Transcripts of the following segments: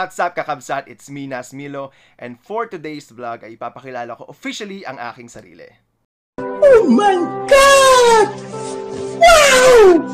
What's up, kakabsat? It's me, Nas Milo. And for today's vlog ay ipapakilala ko officially ang aking sarili. Oh my God! Wow!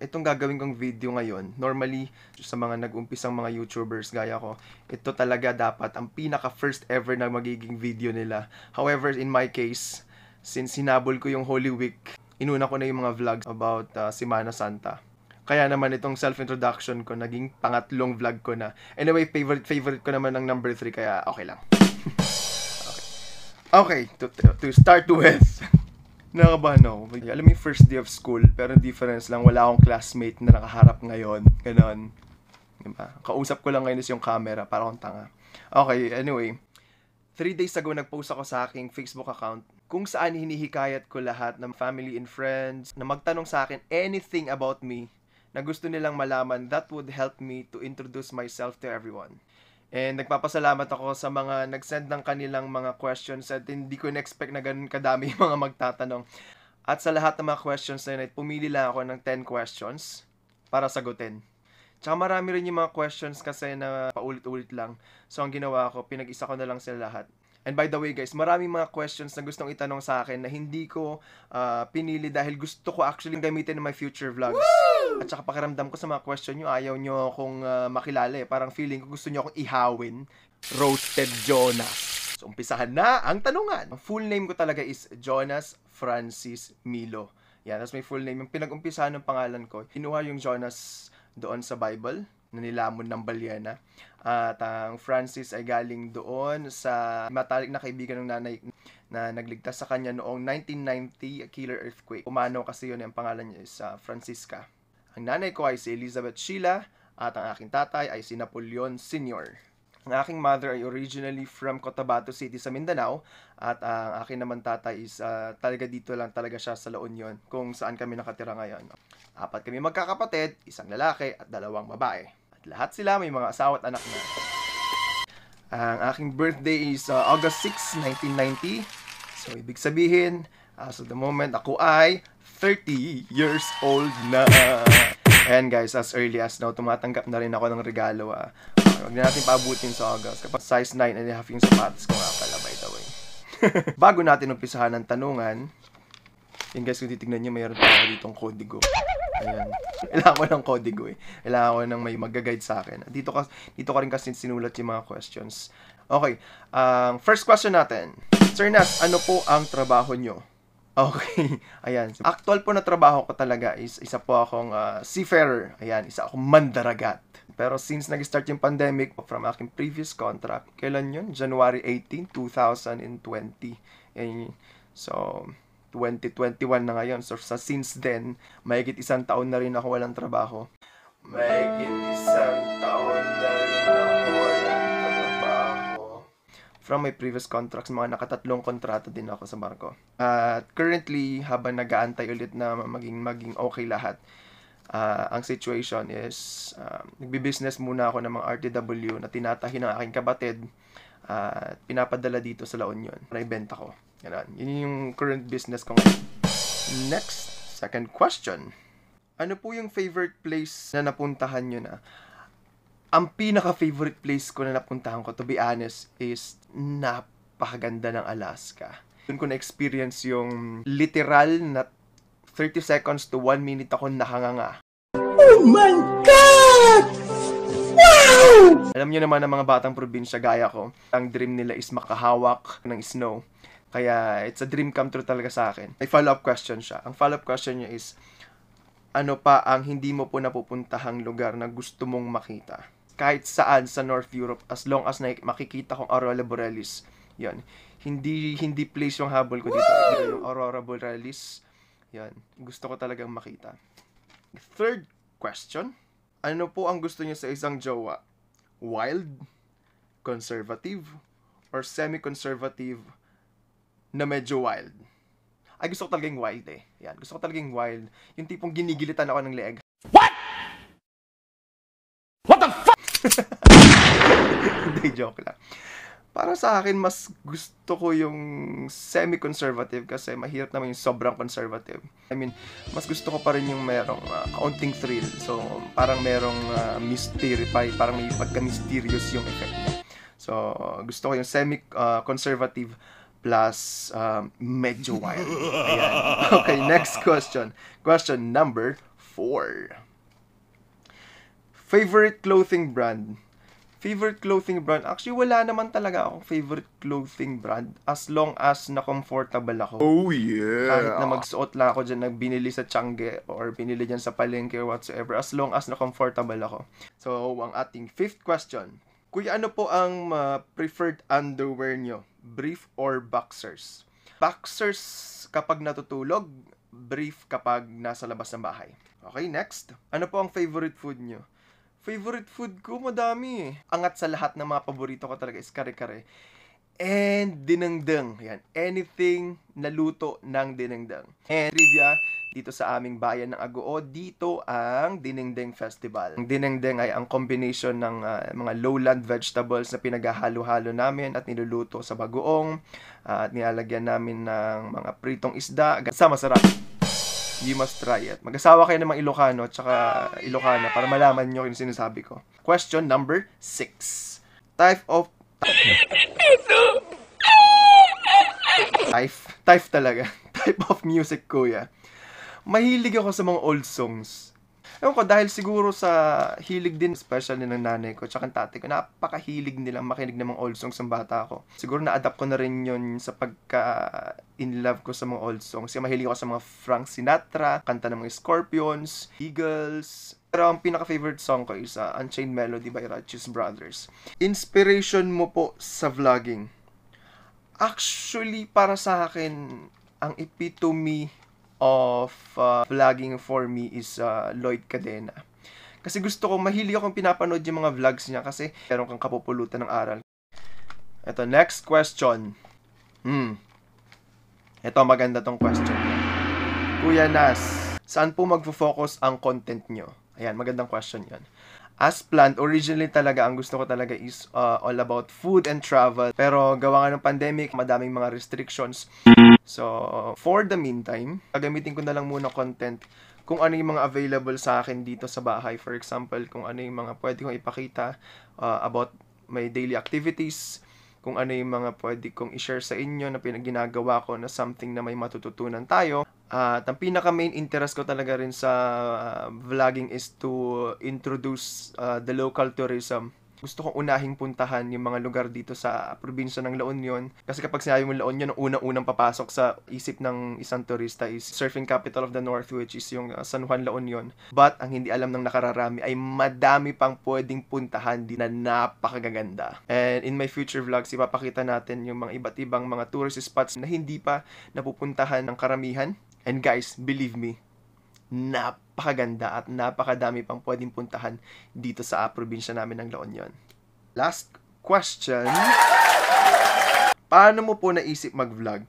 Itong gagawin kong video ngayon, normally sa mga nag-umpisang mga YouTubers gaya ko, ito talaga dapat ang pinaka first ever na magiging video nila. However, in my case, since hinabol ko yung Holy Week, inuna ko na yung mga vlogs about Semana Santa. Kaya naman itong self-introduction ko, naging pangatlong vlog ko na. Anyway, favorite ko naman ng number 3, kaya okay lang. Okay, to start with, nakakabahan ako. Alam mo yung first day of school, pero difference lang, wala akong classmate na nakaharap ngayon. Ganon. Diba? Kausap ko lang ngayon is yung camera, para akong tanga. Okay, anyway. 3 days ago, nag-post ako sa aking Facebook account kung saan hinihikayat ko lahat ng family and friends na magtanong sa akin anything about me na gusto nilang malaman that would help me to introduce myself to everyone. And nagpapasalamat ako sa mga nag-send ng kanilang mga questions at hindi ko in-expect na ganun kadami yung mga magtatanong. At sa lahat ng mga questions na yun, pumili lang ako ng 10 questions para sagutin. Tsaka marami rin yung mga questions kasi na paulit-ulit lang. So ang ginawa ko, pinag-isa ko na lang sila lahat. And by the way guys, maraming mga questions na gustong itanong sa akin na hindi ko pinili dahil gusto ko actually gamitin in my future vlogs. Woo! At saka pakiramdam ko sa mga question nyo, ayaw nyo akong makilala eh. Parang feeling ko gusto nyo akong ihawin. Roasted Jonas. So umpisahan na ang tanungan. Ang full name ko talaga is Jonas Francis Milo. Yan, that's my full name. Yung pinag-umpisahan ng pangalan ko, kinuha yung Jonas doon sa Bible, na nilamon ng balyena. At ang Francis ay galing doon sa matalik na kaibigan ng nanay na nagligtas sa kanya noong 1990 killer earthquake. Umano kasi yun, ang pangalan niya is Francisca. Ang nanay ko ay si Elizabeth Sheila at ang aking tatay ay si Napoleon Sr. Ang aking mother ay originally from Cotabato City sa Mindanao at ang aking naman tatay is talaga dito lang talaga siya sa La Union kung saan kami nakatira ngayon. 4 kami magkakapatid, 1 lalaki at 2 babae. At lahat sila may mga asawa at anak na. Ang aking birthday is August 6, 1990. So ibig sabihin, as of the moment, ako ay 30 years old na. And guys, as early as now, tumatanggap na rin ako ng regalo. Huwag na natin paabutin sa August. Kapag size 9.5 yung sapatos ko nga pala, by the way. Bago natin umpisahan ng tanungan, yung guys, kung titignan nyo, mayroon pa ako ditong kodigo. Ayan. Kailangan ko ng kodigo eh. Kailangan ko ng may mag-guide sa akin. Dito ko rin kasi sinulat yung mga questions. Okay. First question natin. Sir Nas, ano po ang trabaho nyo? Okay. Ayan. Actual po na trabaho ko talaga is isa po akong seafarer. Ayan. Isa akong mandaragat. Pero since nag-start yung pandemic from aking previous contract, kailan yun? January 18, 2020. And, so, 2021 na ngayon. So, since then, mahigit 1 taon na rin ako walang trabaho. Mahigit 1 taon na rin ako walang trabaho. From my previous contracts, mga nakatatlong kontrata din ako sa barko. At currently, habang nag-aantay ulit na maging okay lahat, ang situation is, nagbi-business muna ako ng mga RTW na tinatahi ng aking kapatid at pinapadala dito sa La Union para ibenta ko. Yan. Yun yung current business ko ngayon. Next, second question. Ano po yung favorite place na napuntahan nyo na? Ang pinaka-favorite place ko na napuntahan ko, to be honest, is napakaganda ng Alaska. Doon ko na-experience yung literal na 30 seconds to 1 minute ako nakanganga. Oh my God! Wow! Alam niyo naman ang mga batang probinsya gaya ko, ang dream nila is makahawak ng snow. Kaya it's a dream come true talaga sa akin. May follow-up question siya. Ang follow-up question niya is, ano pa ang hindi mo po napupuntahang lugar na gusto mong makita? Kahit saan sa North Europe, as long as makikita kong Aurora Borealis, yan. Hindi place yung habol ko dito. Yung Aurora Borealis, yan. Gusto ko talagang makita. Third question. Ano po ang gusto niyo sa isang jowa? Wild, conservative, or semi-conservative na medyo wild? Ay, gusto ko talagang wild eh. Yan, gusto ko talagang wild. Yung tipong ginigilitan ako ng leeg. What? What the fuck? Hindi, joke lang. Para sa akin, mas gusto ko yung semi-conservative kasi mahirap naman yung sobrang conservative. I mean, mas gusto ko pa rin yung merong kaunting thrill. So, parang merong mystery, parang may pagka-mysterious yung effect niya. So, gusto ko yung semi-conservative plus medyo wild. Ayan. Okay, next question. Question number 4. Favorite clothing brand? Favorite clothing brand? Actually, wala naman talaga akong favorite clothing brand as long as na-comfortable ako. Oh yeah! Kahit na magsuot lang ako dyan, nagbinili sa Tiangge or binili dyan sa palengke or whatsoever, as long as na-comfortable ako. So, ang ating 5th question. Kuya, ano po ang preferred underwear nyo? Brief or boxers? Boxers kapag natutulog, brief kapag nasa labas ng bahay. Okay, next. Ano po ang favorite food nyo? Favorite food ko, madami eh. Angat sa lahat ng mga paborito ko talaga is kare-kare. And dinengdeng. Yan. Anything na luto ng dinengdeng. And trivia, dito sa aming bayan ng Agoo, dito ang Dinengdeng Festival. Ang dinengdeng ay ang combination ng mga lowland vegetables na pinaghahalo-halo namin at niluluto sa bagoong. At nilalagyan namin ng mga pritong isda. Masarap. You must try it. Mag-asawa kayo ng mga Ilocano at saka Ilocana para malaman nyo yung sinasabi ko. Question number 6. Type talaga. Type of music, kuya. Mahilig ako sa mga old songs. Ewan ko, dahil siguro sa hilig din, especially ng nanay ko, tsaka ng tatay ko, napakahilig nilang makinig ng mga old songs ng bata ko. Siguro na-adapt ko na rin yun sa pagka-in love ko sa mga old songs. Kasi mahilig ako sa mga Frank Sinatra, kanta ng mga Scorpions, Eagles. Pero ang pinaka-favorite song ko is Unchained Melody by Righteous Brothers. Inspiration mo po sa vlogging? Actually, para sa akin, ang epitome of vlogging for me is Lloyd Cadena. Kasi gusto ko, mahilig akong pinapanood yung mga vlogs niya kasi meron kang kapupulutan ng aral. Ito, next question. Ito, maganda tong question. Kuya Nas, saan po magfo-focus ang content nyo? Ayan, magandang question yan. As planned, originally talaga, ang gusto ko talaga is all about food and travel. Pero gawa nga ng pandemic, madaming mga restrictions. So, for the meantime, gagamitin ko na lang muna content kung ano yung mga available sa akin dito sa bahay. For example, kung ano yung mga pwede kong ipakita about my daily activities, kung ano yung mga pwede kong i-share sa inyo na ginagawa ko na something na may matututunan tayo. At ang pinaka-main interest ko talaga rin sa vlogging is to introduce the local tourism. Gusto kong unahing puntahan yung mga lugar dito sa probinsya ng La Union. Kasi kapag sinabi mo La Union, ang unang-unang papasok sa isip ng isang turista is surfing capital of the North, which is yung San Juan, La Union. But ang hindi alam ng nakararami ay madami pang pwedeng puntahan din na napakagaganda. And in my future vlogs, ipapakita natin yung mga iba't ibang mga tourist spots na hindi pa napupuntahan ng karamihan. And guys, believe me, napakaganda at napakadami pang pwedeng puntahan dito sa probinsya namin ng La Union. Last question. Paano mo po naisip mag-vlog?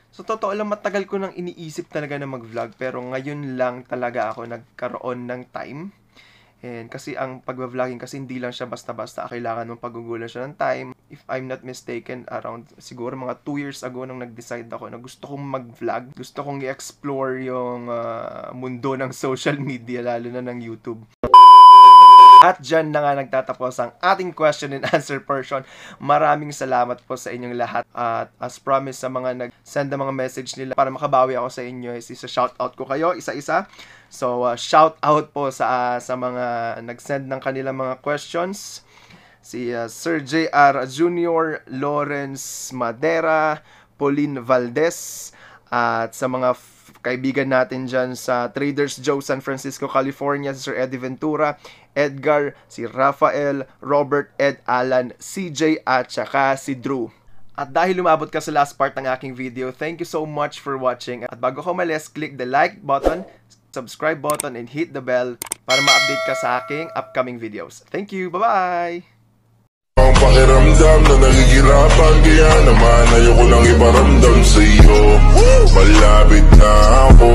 So, totoo lang, matagal ko nang iniisip talaga na mag-vlog, pero ngayon lang talaga ako nagkaroon ng time. And kasi ang pag-vlogging kasi hindi lang siya basta-basta, kailangan mong pagugulan siya ng time. If I'm not mistaken, around siguro mga 2 years ago nang nag-decide ako na gusto kong mag-vlog. Gusto kong i-explore yung mundo ng social media, lalo na ng YouTube. At dyan na nga nagtatapos ang ating question and answer portion. Maraming salamat po sa inyong lahat. At as promised sa mga nag-send ng mga message nila para makabawi ako sa inyo, is isa-shoutout ko kayo isa-isa. So, shout out po sa mga nag-send ng kanilang mga questions. Si Sir J.R. Jr., Lawrence Madera, Pauline Valdez, at sa mga kaibigan natin dyan sa Traders Joe, San Francisco, California, si Sir Eddie Ventura, Edgar, si Rafael, Robert, Ed, Alan, CJ, at saka si Drew. At dahil lumabot ka sa last part ng aking video, thank you so much for watching. At bago ko umalis, click the like button, subscribe button, and hit the bell para ma-update ka sa aking upcoming videos. Thank you! Bye-bye! Ang pakiramdam na nagigirapan, kaya naman ayoko lang iparamdam sa iyo. Malapit na ako